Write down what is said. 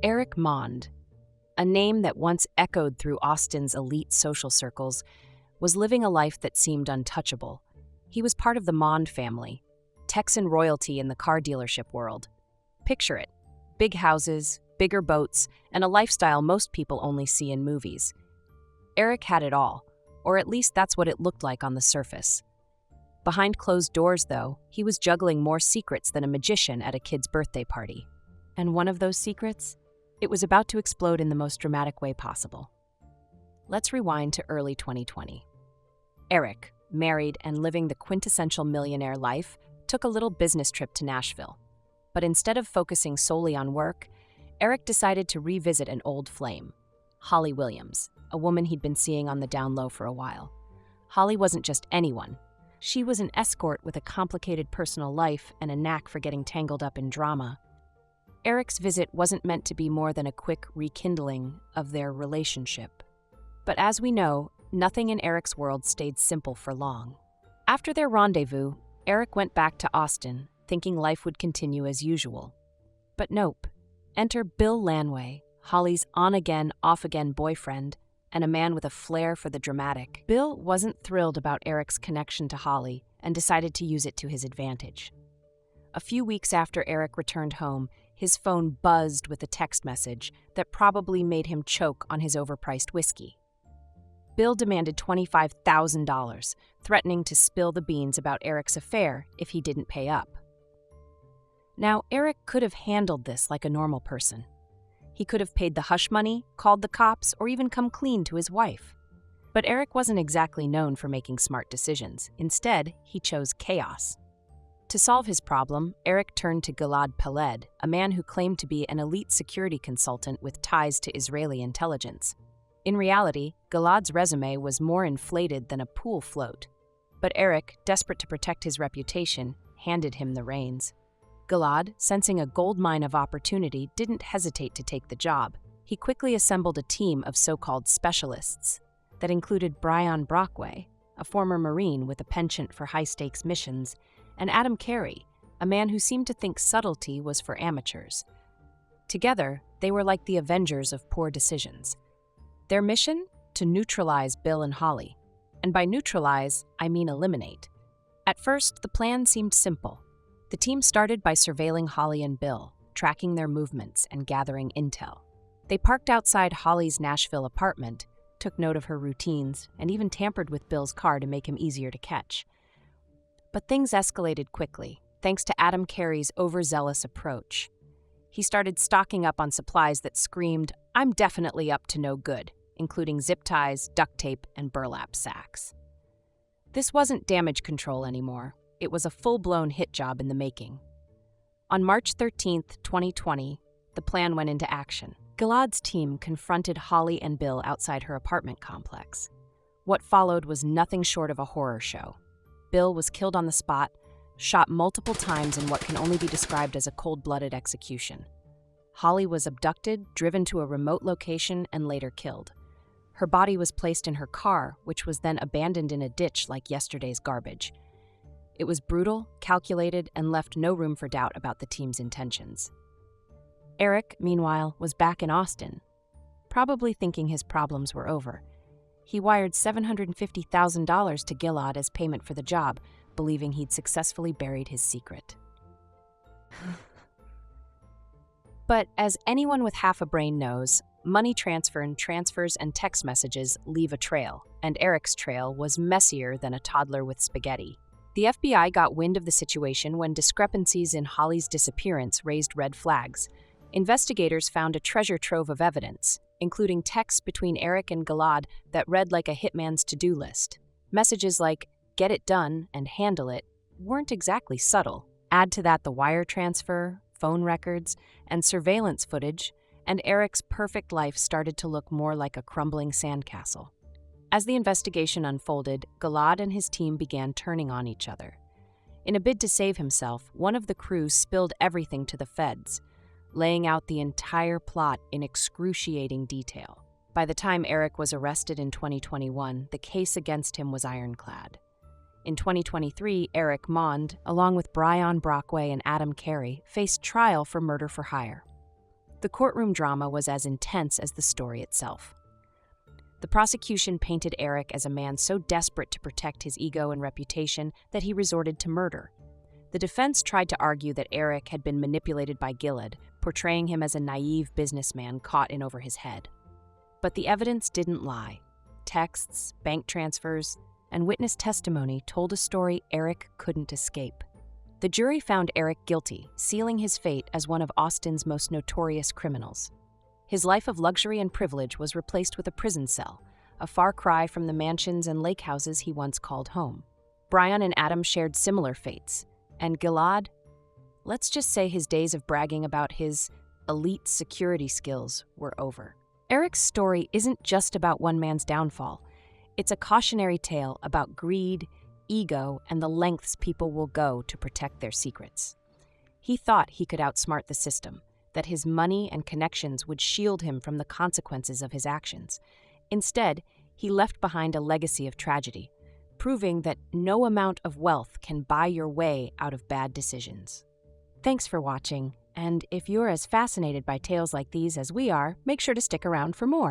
Erik Maund, a name that once echoed through Austin's elite social circles, was living a life that seemed untouchable. He was part of the Maund family, Texan royalty in the car dealership world. Picture it: big houses, bigger boats, and a lifestyle most people only see in movies. Erik had it all, or at least that's what it looked like on the surface. Behind closed doors, though, he was juggling more secrets than a magician at a kid's birthday party. And one of those secrets? It was about to explode in the most dramatic way possible. Let's rewind to early 2020. Erik, married and living the quintessential millionaire life, took a little business trip to Nashville. But instead of focusing solely on work, Erik decided to revisit an old flame, Holly Williams, a woman he'd been seeing on the down low for a while. Holly wasn't just anyone. She was an escort with a complicated personal life and a knack for getting tangled up in drama. Erik's visit wasn't meant to be more than a quick rekindling of their relationship. But as we know, nothing in Erik's world stayed simple for long. After their rendezvous, Erik went back to Austin, thinking life would continue as usual. But nope. Enter Bill Lanway, Holly's on-again, off-again boyfriend, and a man with a flair for the dramatic. Bill wasn't thrilled about Erik's connection to Holly and decided to use it to his advantage. A few weeks after Erik returned home, his phone buzzed with a text message that probably made him choke on his overpriced whiskey. Bill demanded $25,000, threatening to spill the beans about Erik's affair if he didn't pay up. Now, Erik could have handled this like a normal person. He could have paid the hush money, called the cops, or even come clean to his wife. But Erik wasn't exactly known for making smart decisions. Instead, he chose chaos. To solve his problem, Erik turned to Gilad Peled, a man who claimed to be an elite security consultant with ties to Israeli intelligence. In reality, Gilad's resume was more inflated than a pool float. But Erik, desperate to protect his reputation, handed him the reins. Gilad, sensing a goldmine of opportunity, didn't hesitate to take the job. He quickly assembled a team of so-called specialists that included Brian Brockway, a former Marine with a penchant for high-stakes missions, and Adam Carey, a man who seemed to think subtlety was for amateurs. Together, they were like the Avengers of poor decisions. Their mission? To neutralize Bill and Holly. And by neutralize, I mean eliminate. At first, the plan seemed simple. The team started by surveilling Holly and Bill, tracking their movements and gathering intel. They parked outside Holly's Nashville apartment, took note of her routines, and even tampered with Bill's car to make him easier to catch. But things escalated quickly, thanks to Adam Carey's overzealous approach. He started stocking up on supplies that screamed, "I'm definitely up to no good," including zip ties, duct tape, and burlap sacks. This wasn't damage control anymore. It was a full-blown hit job in the making. On March 13th, 2020, the plan went into action. Gilad's team confronted Holly and Bill outside her apartment complex. What followed was nothing short of a horror show. Bill was killed on the spot, shot multiple times in what can only be described as a cold-blooded execution. Holly was abducted, driven to a remote location, and later killed. Her body was placed in her car, which was then abandoned in a ditch like yesterday's garbage. It was brutal, calculated, and left no room for doubt about the team's intentions. Erik, meanwhile, was back in Austin, probably thinking his problems were over. He wired $750,000 to Gilad as payment for the job, believing he'd successfully buried his secret. But as anyone with half a brain knows, money transfers and text messages leave a trail, and Erik's trail was messier than a toddler with spaghetti. The FBI got wind of the situation when discrepancies in Holly's disappearance raised red flags. Investigators found a treasure trove of evidence, including texts between Erik and Gilad that read like a hitman's to-do list. Messages like, "get it done" and "handle it" weren't exactly subtle. Add to that the wire transfer, phone records, and surveillance footage, and Erik's perfect life started to look more like a crumbling sandcastle. As the investigation unfolded, Gilad and his team began turning on each other. In a bid to save himself, one of the crew spilled everything to the feds, laying out the entire plot in excruciating detail. By the time Erik was arrested in 2021, the case against him was ironclad. In 2023, Erik Maund, along with Brian Brockway and Adam Carey, faced trial for murder for hire. The courtroom drama was as intense as the story itself. The prosecution painted Erik as a man so desperate to protect his ego and reputation that he resorted to murder. The defense tried to argue that Erik had been manipulated by Gilead, portraying him as a naive businessman caught in over his head. But the evidence didn't lie. Texts, bank transfers, and witness testimony told a story Erik couldn't escape. The jury found Erik guilty, sealing his fate as one of Austin's most notorious criminals. His life of luxury and privilege was replaced with a prison cell, a far cry from the mansions and lake houses he once called home. Brian and Adam shared similar fates, and Gilad, let's just say his days of bragging about his elite security skills were over. Erik's story isn't just about one man's downfall. It's a cautionary tale about greed, ego, and the lengths people will go to protect their secrets. He thought he could outsmart the system, that his money and connections would shield him from the consequences of his actions. Instead, he left behind a legacy of tragedy, proving that no amount of wealth can buy your way out of bad decisions. Thanks for watching, and if you're as fascinated by tales like these as we are, make sure to stick around for more.